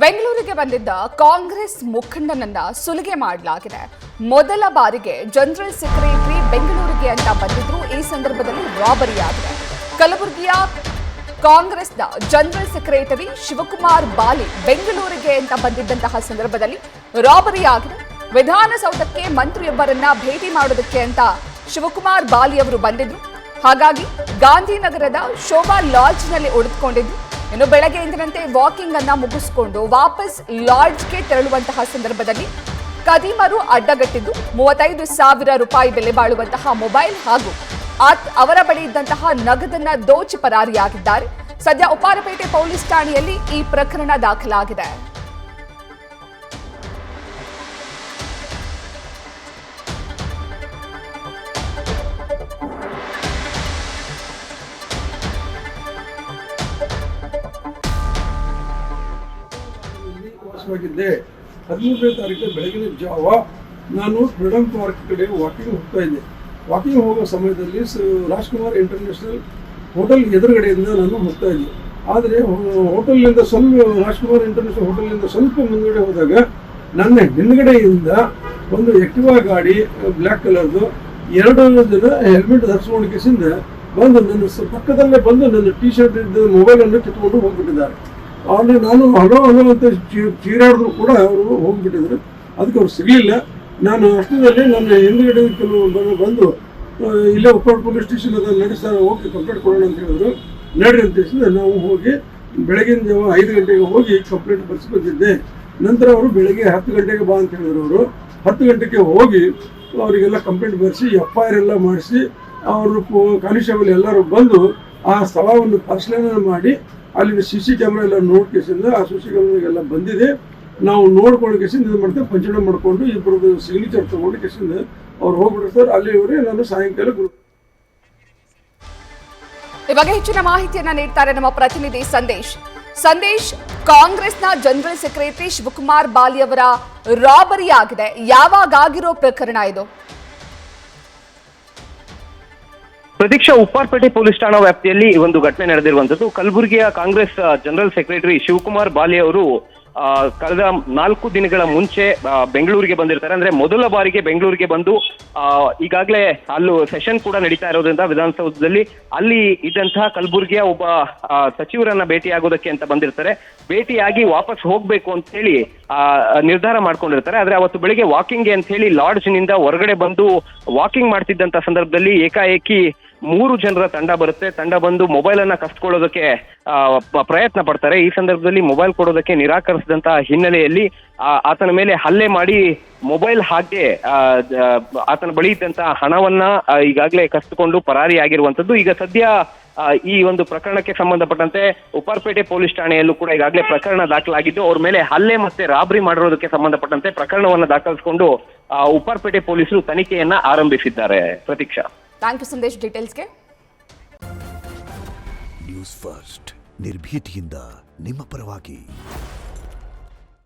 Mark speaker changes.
Speaker 1: ಬೆಂಗಳೂರಿಗೆ ಬಂದಿದ್ದ ಕಾಂಗ್ರೆಸ್ ಮುಖಂಡನನ್ನ ಸುಲಿಗೆ ಮಾಡಲಾಗಿದೆ. ಮೊದಲ ಬಾರಿಗೆ ಜನರಲ್ ಸೆಕ್ರೆಟರಿ ಬೆಂಗಳೂರಿಗೆ ಅಂತ ಬಂದಿದ್ರು. ಈ ಸಂದರ್ಭದಲ್ಲಿ ರಾಬರಿ ಆಗಿದೆ. ಕಲಬುರಗಿಯ ಕಾಂಗ್ರೆಸ್ನ ಜನರಲ್ ಸೆಕ್ರೆಟರಿ ಶಿವಕುಮಾರ್ ಬಾಲಿ ಬೆಂಗಳೂರಿಗೆ ಅಂತ ಬಂದಿದ್ದಂತಹ ಸಂದರ್ಭದಲ್ಲಿ ರಾಬರಿ ಆಗಿದೆ. ವಿಧಾನಸೌಧಕ್ಕೆ ಮಂತ್ರಿಯೊಬ್ಬರನ್ನ ಭೇಟಿ ಮಾಡೋದಕ್ಕೆ ಅಂತ ಶಿವಕುಮಾರ್ ಬಾಲಿ ಅವರು ಬಂದಿದ್ರು. ಹಾಗಾಗಿ ಗಾಂಧಿನಗರದ ಶೋಭಾ ಲಾಡ್ಜ್ನಲ್ಲಿ ಉಳಿದುಕೊಂಡಿದ್ರು. ಇನ್ನು ಬೆಳಗ್ಗೆ ಎಂದಿನಂತೆ ವಾಕಿಂಗ್ ಅನ್ನ ಮುಗಿಸಿಕೊಂಡು ವಾಪಸ್ ಲಾಡ್ಜ್ಗೆ ತೆರಳುವಂತಹ ಸಂದರ್ಭದಲ್ಲಿ ಕದೀಮರು ಅಡ್ಡಗಟ್ಟಿದ್ದು 35,000 ರೂಪಾಯಿ ಬೆಲೆ ಬಾಳುವಂತಹ ಮೊಬೈಲ್ ಹಾಗೂ ಅವರ ಬಳಿ ಇದ್ದಂತಹ ನಗದನ್ನ ದೋಚಿ ಪರಾರಿಯಾಗಿದ್ದಾರೆ. ಸದ್ಯ ಉಪ್ಪಾರಪೇಟೆ ಪೊಲೀಸ್ ಠಾಣೆಯಲ್ಲಿ ಈ ಪ್ರಕರಣ ದಾಖಲಾಗಿದೆ.
Speaker 2: ವಾಸವಾಗಿದ್ದೆ. 13ನೇ ತಾರೀಕು ಬೆಳಗಿನ ಜಾವ ನಾನು ಫ್ರೀಡಂ ಪಾರ್ಕ್ ಕಡೆ ವಾಕಿಂಗ್ ಹೋಗ್ತಾ ಇದ್ದೆ. ವಾಕಿಂಗ್ ಹೋಗೋ ಸಮಯದಲ್ಲಿ ರಾಜ್ಕುಮಾರ್ ಇಂಟರ್ನ್ಯಾಷನಲ್ ಹೋಟೆಲ್ ಎದುರುಗಡೆಯಿಂದ ನಾನು ಹೋಗ್ತಾ ಇದ್ದೆ. ಆದರೆ ಹೋಟೆಲ್ನಿಂದ ಸ್ವಲ್ಪ ರಾಜ್ಕುಮಾರ್ ಇಂಟರ್ನ್ಯಾಷನಲ್ ಹೋಟೆಲ್ನಿಂದ ಸ್ವಲ್ಪ ಮುಂದುಗಡೆ ಹೋದಾಗ ನನ್ನ ಹಿಂದ್ಗಡೆಯಿಂದ ಒಂದು ಆಕ್ಟಿವಾ ಗಾಡಿ ಬ್ಲ್ಯಾಕ್ ಕಲರ್ದು 2 ಜನ ಹೆಲ್ಮೆಟ್ ಧರಿಸ್ಕೊಂಡು ಕೇಸಿಂದ ಬಂದು ನನ್ನ ಪಕ್ಕದಲ್ಲೇ ಬಂದು ನನ್ನ ಟಿ ಶರ್ಟ್ ಇದ್ದ ಮೊಬೈಲನ್ನು ಕಿತ್ಕೊಂಡು ಹೋಗ್ಬಿಟ್ಟಿದ್ದಾರೆ. ಅಲ್ಲಿ ನಾನು ಹಲೋ ಅಂತ ಚೀರಾಡಿದ್ರು ಕೂಡ ಅವರು ಹೋಗ್ಬಿಟ್ಟಿದ್ರು. ಅದಕ್ಕೆ ಅವ್ರು ಸಿಗಲಿಲ್ಲ. ನಾನು ಅಷ್ಟರಲ್ಲಿ ನನ್ನ ಹಿಂದುಗಡೆ ಕೆಲವು ಬಂದು ಇಲ್ಲೇ ಉಪ್ಪಾರ ಪೊಲೀಸ್ ಸ್ಟೇಷನ್ ಅದ ನಡೆಸ್ತಾರೆ, ಹೋಗಿ ಕಂಪ್ಲೇಂಟ್ ಕೊಡೋಣ ಅಂತ ಹೇಳಿದ್ರು. ನಡ್ರಿ ಅಂತ ಹೇಳಿದ್ರೆ ನಾವು ಹೋಗಿ ಬೆಳಗಿನ ಜಾವ 5 ಗಂಟೆಗೆ ಹೋಗಿ ಕಂಪ್ಲೇಂಟ್ ಬರ್ಸಿ ಬಂದಿದ್ದೆ. ನಂತರ ಅವರು ಬೆಳಗ್ಗೆ 10 ಗಂಟೆಗೆ ಬಾ ಅಂತ ಹೇಳಿದ್ರು. ಅವರು 10 ಗಂಟೆಗೆ ಹೋಗಿ ಅವರಿಗೆಲ್ಲ ಕಂಪ್ಲೇಂಟ್ ಬರೆಸಿ FIR ಎಲ್ಲ ಮಾಡಿಸಿ ಅವರು ಕಾನಿಸ್ಟೇಬಲ್ ಎಲ್ಲರೂ ಬಂದು ಆ ಸ್ಥಳವನ್ನು ಪರಿಶೀಲನೆ ಮಾಡಿ ಅಲ್ಲಿನ CC ಕ್ಯಾಮ್ರಾ ಎಲ್ಲ ನೋಡ್ಕೇಸಿಂದ ಆ CC ಕ್ಯಾಮ್ರಾಗೆಲ್ಲ ಬಂದಿದೆ. ನಾವು ನೋಡ್ಕೊಂಡು ಕೇಸಿಂದ ಇದು ಮಾಡ್ತೇವೆ, ಪಂಚಣೆ ಮಾಡಿಕೊಂಡು ಇಬ್ಬರದ್ದು ಸಿಗ್ನೇಚರ್ ತಗೊಂಡು ಕೇಸಿಂದ ಅವ್ರು ಹೋಗ್ಬಿಡ್ತಾರೆ. ಅಲ್ಲಿವರೆಗೆ ನಾನು ಸಾಯಂಕಾಲ
Speaker 1: ಈ ಬಗ್ಗೆ ಹೆಚ್ಚಿನ ಮಾಹಿತಿಯನ್ನ ನೀಡ್ತಾರೆ ನಮ್ಮ ಪ್ರತಿನಿಧಿ ಸಂದೇಶ್. ಕಾಂಗ್ರೆಸ್ನ ಜನರಲ್ ಸೆಕ್ರೆಟರಿ ಶಿವಕುಮಾರ್ ಬಾಲಿ ಅವರ ರಾಬರಿ ಆಗಿದೆ. ಯಾವಾಗ ಆಗಿರೋ ಪ್ರಕರಣ ಇದು?
Speaker 3: ಪ್ರತೀಕ್ಷಾ, ಉಪ್ಪಾರಪೇಟೆ ಪೊಲೀಸ್ ಠಾಣಾ ವ್ಯಾಪ್ತಿಯಲ್ಲಿ ಈ ಒಂದು ಘಟನೆ ನಡೆದಿರುವಂತದ್ದು. ಕಲಬುರಗಿಯ ಕಾಂಗ್ರೆಸ್ ಜನರಲ್ ಸೆಕ್ರೆಟರಿ ಶಿವಕುಮಾರ್ ಬಾಲಿ ಅವರು ಕಳೆದ 4 ದಿನಗಳ ಮುಂಚೆ ಬೆಂಗಳೂರಿಗೆ ಬಂದಿರ್ತಾರೆ. ಅಂದ್ರೆ ಮೊದಲ ಬಾರಿಗೆ ಬೆಂಗಳೂರಿಗೆ ಬಂದು ಈಗಾಗಲೇ ಅಲ್ಲೂ ಸೆಷನ್ ಕೂಡ ನಡೀತಾ ಇರೋದ್ರಿಂದ ವಿಧಾನಸೌಧದಲ್ಲಿ ಅಲ್ಲಿ ಇದ್ದಂತಹ ಕಲಬುರಗಿಯ ಒಬ್ಬ ಸಚಿವರನ್ನ ಭೇಟಿಯಾಗೋದಕ್ಕೆ ಅಂತ ಬಂದಿರ್ತಾರೆ. ಭೇಟಿಯಾಗಿ ವಾಪಸ್ ಹೋಗ್ಬೇಕು ಅಂತ ಹೇಳಿ ನಿರ್ಧಾರ ಮಾಡ್ಕೊಂಡಿರ್ತಾರೆ. ಆದ್ರೆ ಅವತ್ತು ಬೆಳಿಗ್ಗೆ ವಾಕಿಂಗ್ಗೆ ಅಂತ ಹೇಳಿ ಲಾಡ್ಜ್ ನಿಂದ ಹೊರಗಡೆ ಬಂದು ವಾಕಿಂಗ್ ಮಾಡ್ತಿದ್ದಂತ ಸಂದರ್ಭದಲ್ಲಿ ಏಕಾಏಕಿ 3 ಜನರ ತಂಡ ಬರುತ್ತೆ. ತಂಡ ಬಂದು ಮೊಬೈಲ್ ಅನ್ನ ಕಸ್ಕೊಳ್ಳೋದಕ್ಕೆ ಪ್ರಯತ್ನ ಪಡ್ತಾರೆ. ಈ ಸಂದರ್ಭದಲ್ಲಿ ಮೊಬೈಲ್ ಕೊಡೋದಕ್ಕೆ ನಿರಾಕರಿಸಿದಂತಹ ಹಿನ್ನೆಲೆಯಲ್ಲಿ ಆತನ ಮೇಲೆ ಹಲ್ಲೆ ಮಾಡಿ ಮೊಬೈಲ್ ಹಾಗೆ ಆತನ ಬಳಿ ಇದ್ದಂತಹ ಹಣವನ್ನ ಈಗಾಗಲೇ ಕಸಿದುಕೊಂಡು ಪರಾರಿಯಾಗಿರುವಂತದ್ದು. ಈಗ ಸದ್ಯ ಈ ಒಂದು ಪ್ರಕರಣಕ್ಕೆ ಸಂಬಂಧಪಟ್ಟಂತೆ ಉಪ್ಪಾರಪೇಟೆ ಪೊಲೀಸ್ ಠಾಣೆಯಲ್ಲೂ ಕೂಡ ಈಗಾಗಲೇ ಪ್ರಕರಣ ದಾಖಲಾಗಿದ್ದು, ಅವ್ರ ಮೇಲೆ ಹಲ್ಲೆ ಮತ್ತೆ ರಾಬರಿ ಮಾಡಿರೋದಕ್ಕೆ ಸಂಬಂಧಪಟ್ಟಂತೆ ಪ್ರಕರಣವನ್ನ ದಾಖಲಿಸಿಕೊಂಡು ಉಪ್ಪಾರಪೇಟೆ ಪೊಲೀಸರು ತನಿಖೆಯನ್ನ ಆರಂಭಿಸಿದ್ದಾರೆ. ಪ್ರತೀಕ್ಷಾ,
Speaker 1: ಥ್ಯಾಂಕ್ ಯು ಸಂದೇಶ್ ಡೀಟೇಲ್ಸ್ಗೆ.
Speaker 4: ನ್ಯೂಸ್ ಫಸ್ಟ್ ನಿರ್ಭೀತಿಯಿಂದ ನಿಮ್ಮ ಪರವಾಗಿ.